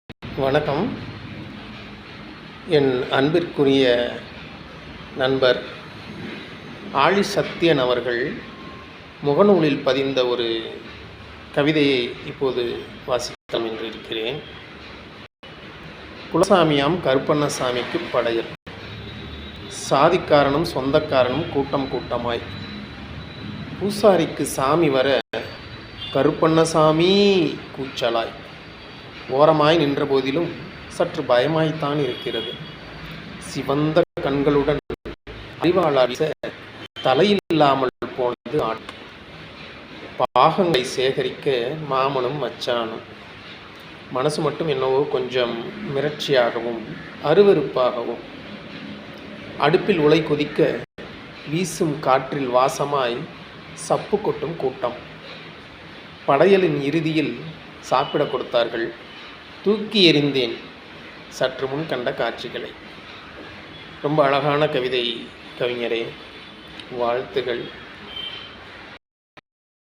வணக்கம். என் அன்பிற்குரிய நண்பர் ஆழி சத்யன் அவர்கள் முகநூலில் பதிந்த ஒரு கவிதையை இப்போது வாசிக்கலாம் என்று இருக்கிறேன். குலசாமியாம் கருப்பண்ணசாமிக்கு படையல். சாதிக்காரனும் சொந்தக்காரனும் கூட்டம் கூட்டமாய். பூசாரிக்கு சாமி வர கருப்பண்ணசாமி கூச்சலாய். ஓரமாய் நின்ற போதிலும் சற்று பயமாய்த்தான் இருக்கிறது. சிவந்த கண்களுடன் அறிவாளர் தலையில்லாமல் போனது ஆட்டம். பாகங்களை சேகரிக்க மாமனும் மச்சானும். மனசு மட்டும் என்னவோ கொஞ்சம் மிரட்சியாகவும் அருவருப்பாகவும். அடுப்பில் உலை கொதிக்க வீசும் காற்றில் வாசமாய் சப்பு கொட்டும் கூட்டம். படையலின் இறுதியில் சாப்பிட கொடுத்தார்கள். தூக்கி எறிந்தேன் சற்று முன் கண்ட காட்சிகளை. ரொம்ப அழகான கவிதை கவிஞரே, வாழ்த்துகள்.